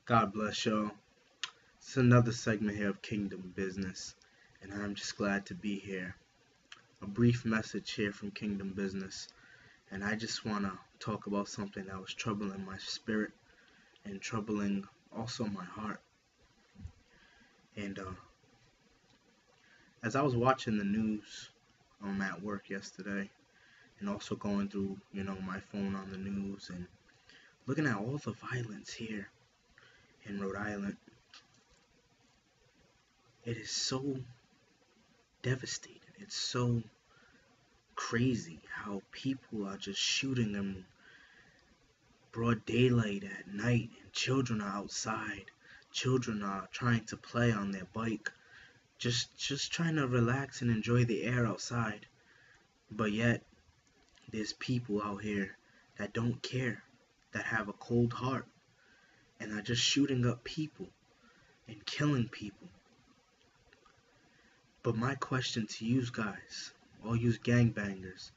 God bless y'all. It's another segment here of Kingdom Business, and I'm just glad to be here. A brief message here from Kingdom Business, and I just want to talk about something that was troubling my spirit and troubling also my heart. And as I was watching the news at work yesterday, and also going through, my phone on the news and looking at all the violence here in Rhode Island, it is so devastating. It's so crazy how people are just shooting them broad daylight at night, and children are outside. Children are trying to play on their bike, just trying to relax and enjoy the air outside. But yet there's people out here that don't care, that have a cold heart, and are just shooting up people and killing people. But my question to you guys, all you gangbangers,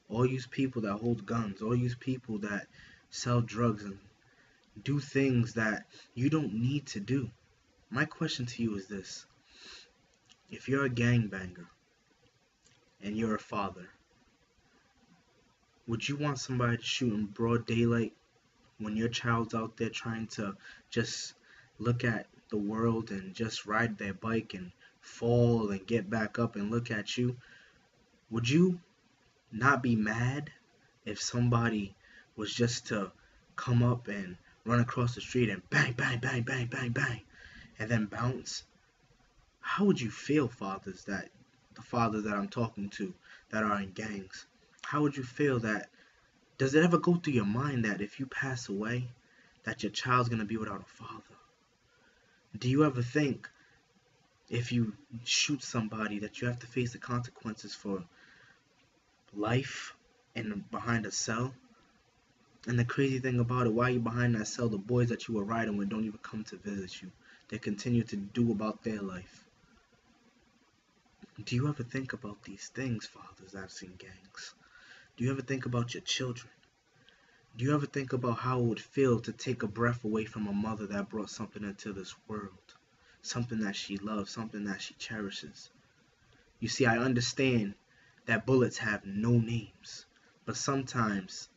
all you people that hold guns, all you people that sell drugs and do things that you don't need to do. My question to you is this. If you're a gangbanger and you're a father, would you want somebody to shoot in broad daylight when your child's out there trying to just look at the world and just ride their bike and fall and get back up and look at you? Would you not be mad if somebody was just to come up and run across the street and bang, bang, bang, bang, bang, bang, and then bounce? How would you feel, the fathers that I'm talking to that are in gangs? How would you feel that? Does it ever go through your mind that if you pass away, that your child's gonna be without a father? Do you ever think if you shoot somebody that you have to face the consequences for life and behind a cell? And the crazy thing about it, while you're behind that cell, the boys that you were riding with don't even come to visit you. They continue to do about their life. Do you ever think about these things, fathers that's in gangs? Do you ever think about your children? Do you ever think about how it would feel to take a breath away from a mother that brought something into this world? Something that she loves, something that she cherishes. You see, I understand that bullets have no names, but sometimes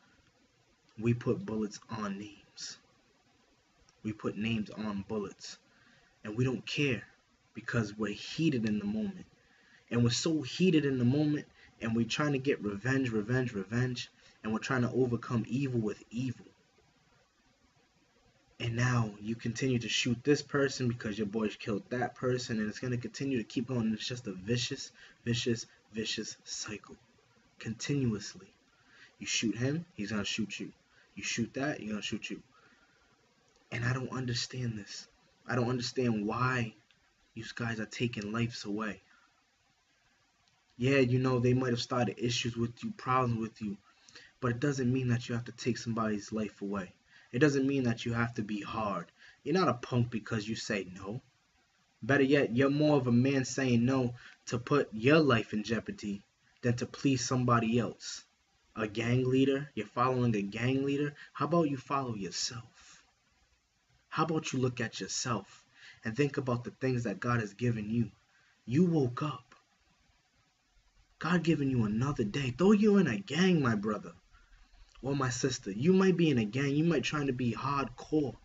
we put bullets on names. We put names on bullets, and we don't care because we're heated in the moment. And we're so heated in the moment, and we're trying to get revenge, and we're trying to overcome evil with evil. And now you continue to shoot this person because your boys killed that person, and it's going to continue to keep going. It's just a vicious cycle. Continuously. You shoot him, he's going to shoot you. You shoot that, he's going to shoot you. And I don't understand this. I don't understand why you guys are taking lives away. Yeah, they might have started issues with you, problems with you, but it doesn't mean that you have to take somebody's life away. It doesn't mean that you have to be hard. You're not a punk because you say no. Better yet, you're more of a man saying no to put your life in jeopardy than to please somebody else. A gang leader? You're following a gang leader? How about you follow yourself? How about you look at yourself and think about the things that God has given you? You woke up. God giving you another day. Though you're in a gang, my brother or my sister, you might be in a gang, you might try to be hardcore.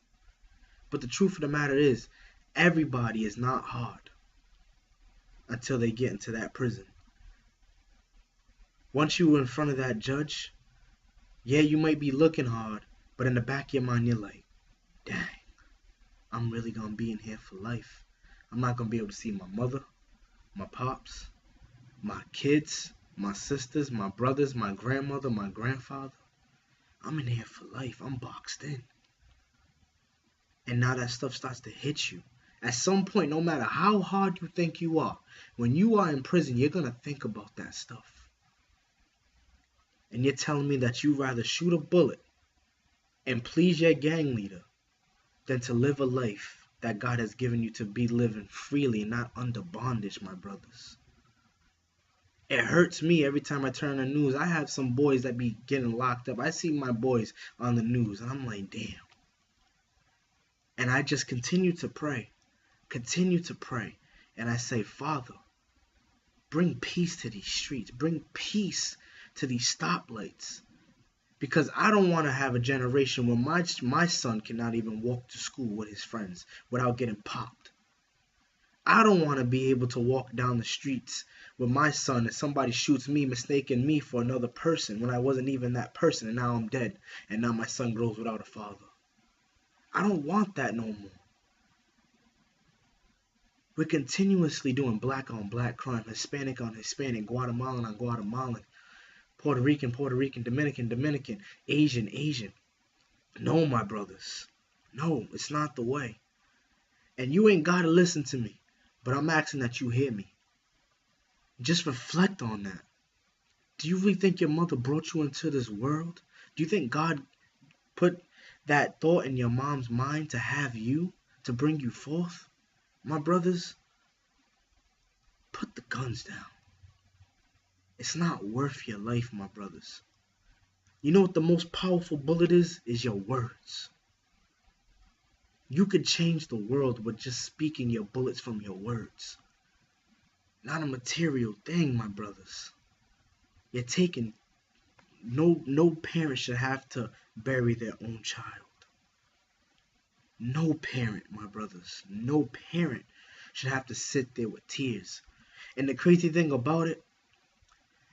But the truth of the matter is, everybody is not hard until they get into that prison. Once you're in front of that judge, yeah, you might be looking hard, but in the back of your mind, you're like, dang, I'm really going to be in here for life. I'm not going to be able to see my mother, my pops, my kids, my sisters, my brothers, my grandmother, my grandfather. I'm in here for life. I'm boxed in. And now that stuff starts to hit you. At some point, no matter how hard you think you are, when you are in prison, you're going to think about that stuff. And you're telling me that you'd rather shoot a bullet and please your gang leader than to live a life that God has given you to be living freely and not under bondage, my brothers. It hurts me every time I turn on the news. I have some boys that be getting locked up. I see my boys on the news, and I'm like, damn. And I just continue to pray, and I say, Father, bring peace to these streets, bring peace to these stoplights, because I don't want to have a generation where my son cannot even walk to school with his friends without getting popped. I don't want to be able to walk down the streets with my son and somebody shoots me, mistaking me for another person when I wasn't even that person, and now I'm dead, and now my son grows without a father. I don't want that no more. We're continuously doing black on black crime, Hispanic on Hispanic, Guatemalan on Guatemalan, Puerto Rican, Dominican, Asian. No, my brothers. No, it's not the way. And you ain't got to listen to me, but I'm asking that you hear me. Just reflect on that. Do you really think your mother brought you into this world? Do you think God put that thought in your mom's mind to have you, to bring you forth? My brothers, put the guns down. It's not worth your life, my brothers. You know what the most powerful bullet is? Is your words. You could change the world with just speaking your bullets from your words. Not a material thing, my brothers. You're taking... No parent should have to bury their own child. No parent, my brothers. No parent should have to sit there with tears. And the crazy thing about it,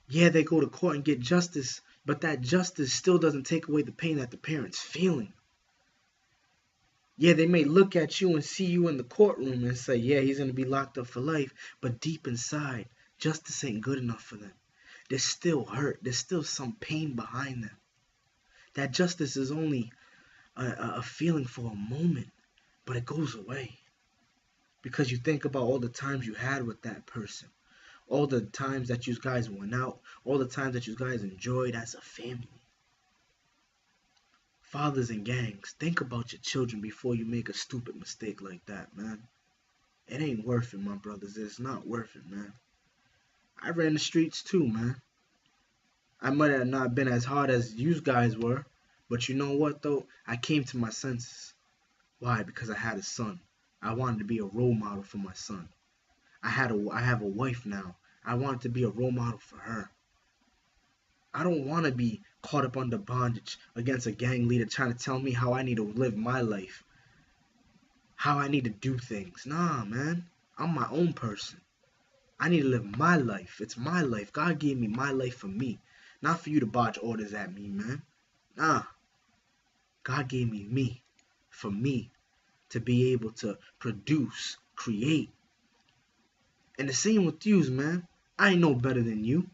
yeah, they go to court and get justice, but that justice still doesn't take away the pain that the parent's feeling. Yeah, they may look at you and see you in the courtroom and say, yeah, he's going to be locked up for life, but deep inside, justice ain't good enough for them. There's still hurt. There's still some pain behind them. That justice is only a feeling for a moment, but it goes away. Because you think about all the times you had with that person, all the times that you guys went out, all the times that you guys enjoyed as a family. Fathers and gangs, think about your children before you make a stupid mistake like that, man. It ain't worth it, my brothers. It's not worth it, man. I ran the streets too, man. I might have not been as hard as you guys were, but you know what, though? I came to my senses. Why? Because I had a son. I wanted to be a role model for my son. I have a wife now. I wanted to be a role model for her. I don't want to be caught up under bondage against a gang leader trying to tell me how I need to live my life, how I need to do things. Nah, man. I'm my own person. I need to live my life. It's my life. God gave me my life for me, not for you to barge orders at me, man. Nah. God gave me for me to be able to produce, create. And the same with yous, man. I ain't no better than you.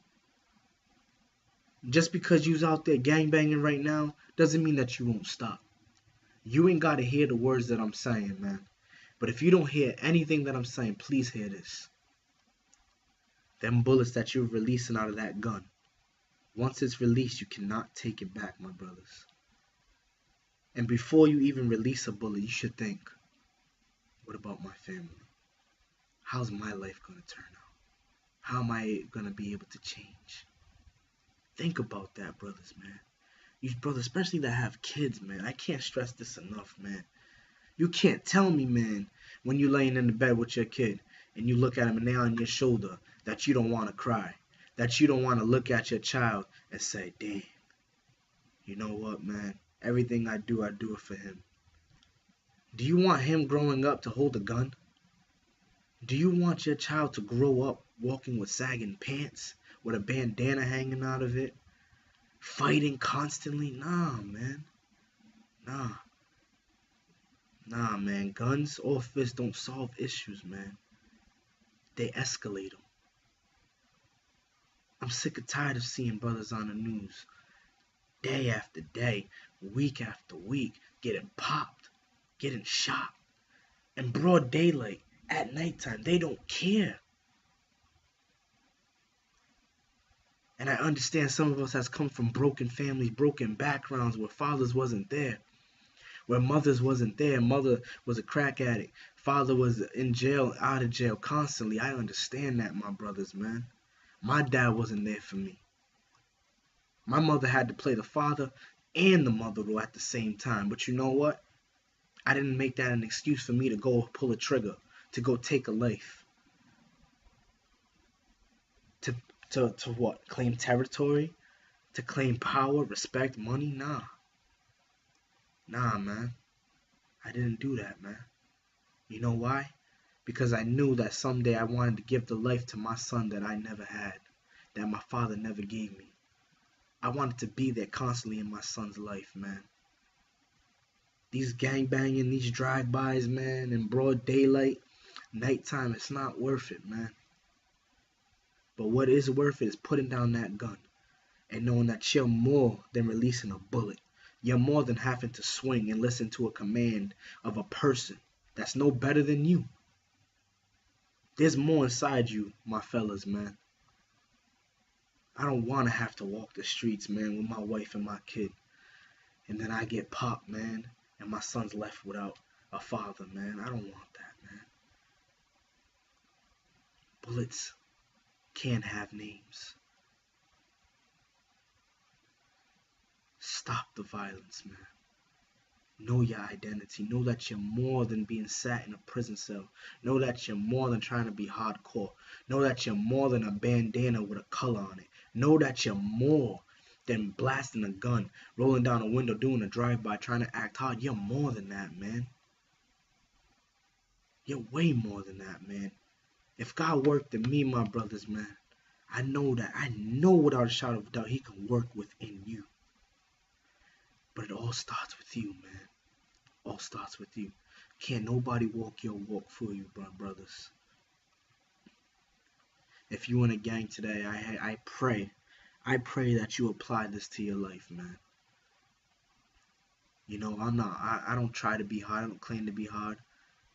Just because you's out there gangbanging right now doesn't mean that you won't stop. You ain't got to hear the words that I'm saying, man. But if you don't hear anything that I'm saying, please hear this. Them bullets that you're releasing out of that gun, once it's released, you cannot take it back, my brothers. And before you even release a bullet, you should think, what about my family? How's my life going to turn out? How am I going to be able to change? Think about that, brothers, man. You brothers, especially that have kids, man. I can't stress this enough, man. You can't tell me, man, when you're laying in the bed with your kid and you look at him and they're on your shoulder, that you don't want to cry, that you don't want to look at your child and say, damn, you know what, man? Everything I do it for him. Do you want him growing up to hold a gun? Do you want your child to grow up walking with sagging pants, with a bandana hanging out of it, fighting constantly? Nah, man. Nah. Nah, man. Guns or fists don't solve issues, man. They escalate them. I'm sick and tired of seeing brothers on the news day after day, week after week, getting popped, getting shot. In broad daylight, at nighttime, they don't care. And I understand some of us has come from broken families, broken backgrounds where fathers wasn't there, where mothers wasn't there. Mother was a crack addict. Father was in jail, out of jail constantly. I understand that, my brothers, man. My dad wasn't there for me. My mother had to play the father and the mother role at the same time. But you know what? I didn't make that an excuse for me to go pull a trigger, to go take a life. To to what? Claim territory? To claim power, respect, money? Nah. Nah, man. I didn't do that, man. You know why? Because I knew that someday I wanted to give the life to my son that I never had, that my father never gave me. I wanted to be there constantly in my son's life, man. These gangbanging, these drive-bys, man, in broad daylight, nighttime, it's not worth it, man. But what is worth it is putting down that gun and knowing that you're more than releasing a bullet. You're more than having to swing and listen to a command of a person that's no better than you. There's more inside you, my fellas, man. I don't want to have to walk the streets, man, with my wife and my kid. And then I get popped, man, and my son's left without a father, man. I don't want that, man. Bullets can't have names. Stop the violence, man. Know your identity. Know that you're more than being sat in a prison cell. Know that you're more than trying to be hardcore. Know that you're more than a bandana with a color on it. Know that you're more than blasting a gun, rolling down a window, doing a drive-by, trying to act hard. You're more than that, man. You're way more than that, man. If God worked in me, my brothers, man, I know without a shadow of a doubt, he can work within you. But it all starts with you, man. All starts with you. Can't nobody walk your walk for you, brothers. If you in a gang today, I pray that you apply this to your life, man. You know, I don't try to be hard. I don't claim to be hard.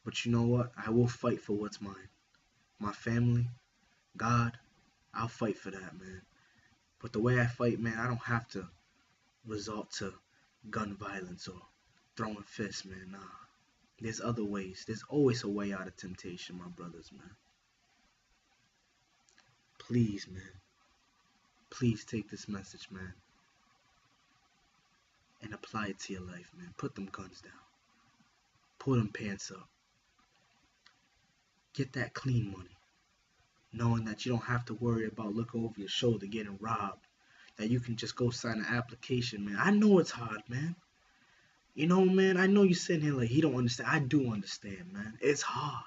But you know what? I will fight for what's mine. My family, God, I'll fight for that, man. But the way I fight, man, I don't have to resort to gun violence or throwing fists, man. Nah. There's other ways. There's always a way out of temptation, my brothers, man. Please, man. Please take this message, man, and apply it to your life, man. Put them guns down. Pull them pants up. Get that clean money, knowing that you don't have to worry about looking over your shoulder getting robbed, that you can just go sign an application, man. I know it's hard, man. You know, man, I know you're sitting here like, he don't understand. I do understand, man. It's hard.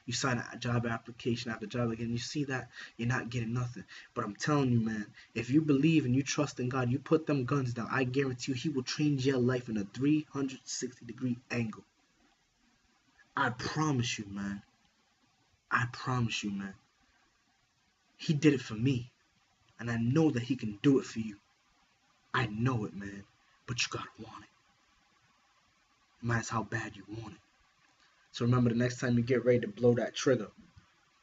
You sign a job application after job again, you see that you're not getting nothing. But I'm telling you, man, if you believe and you trust in God, you put them guns down, I guarantee you he will change your life in a 360-degree angle. I promise you, man. I promise you, man. He did it for me. And I know that he can do it for you. I know it, man. But you gotta want it. No matter how bad you want it. So remember, the next time you get ready to blow that trigger,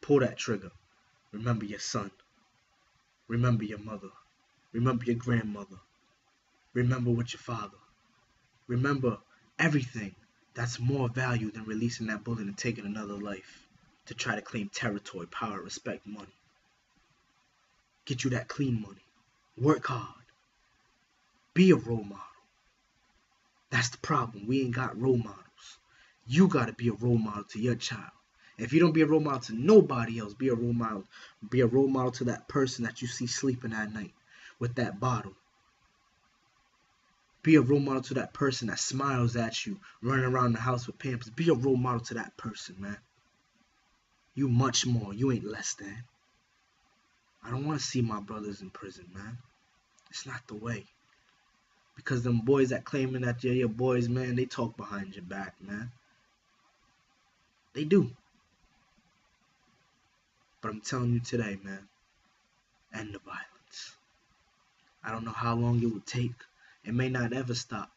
pull that trigger, remember your son. Remember your mother. Remember your grandmother. Remember what your father. Remember everything that's more value than releasing that bullet and taking another life to try to claim territory, power, respect, money. Get you that clean money. Work hard. Be a role model. That's the problem. We ain't got role models. You got to be a role model to your child. If you don't be a role model to nobody else, be a role model. Be a role model to that person that you see sleeping at night with that bottle. Be a role model to that person that smiles at you, running around the house with Pampers. Be a role model to that person, man. You much more. You ain't less than. I don't want to see my brothers in prison, man. It's not the way. Because them boys that claiming that they're your boys, man, they talk behind your back, man. They do. But I'm telling you today, man, end the violence. I don't know how long it will take. It may not ever stop.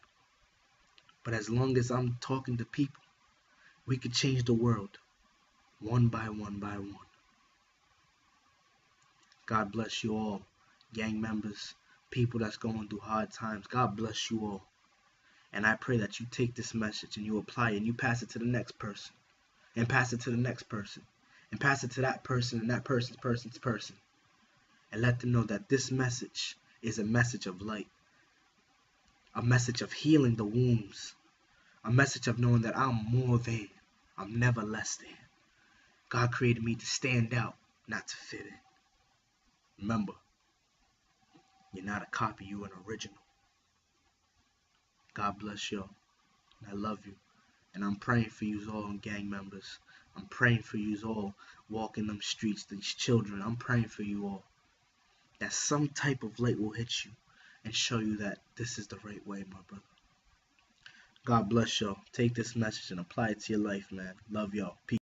But as long as I'm talking to people, we could change the world one by one by one. God bless you all, gang members, people that's going through hard times. God bless you all. And I pray that you take this message and you apply it and you pass it to the next person. And pass it to the next person. And pass it to that person and that person's person. And let them know that this message is a message of light. A message of healing the wounds A message of knowing that I'm more than. I'm never less than. God created me to stand out, not to fit in. Remember, you're not a copy, you're an original. God bless y'all. I love you. And I'm praying for you all, gang members. I'm praying for you all walking them streets, these children. I'm praying for you all. That some type of light will hit you and show you that this is the right way, my brother. God bless y'all. Take this message and apply it to your life, man. Love y'all. Peace.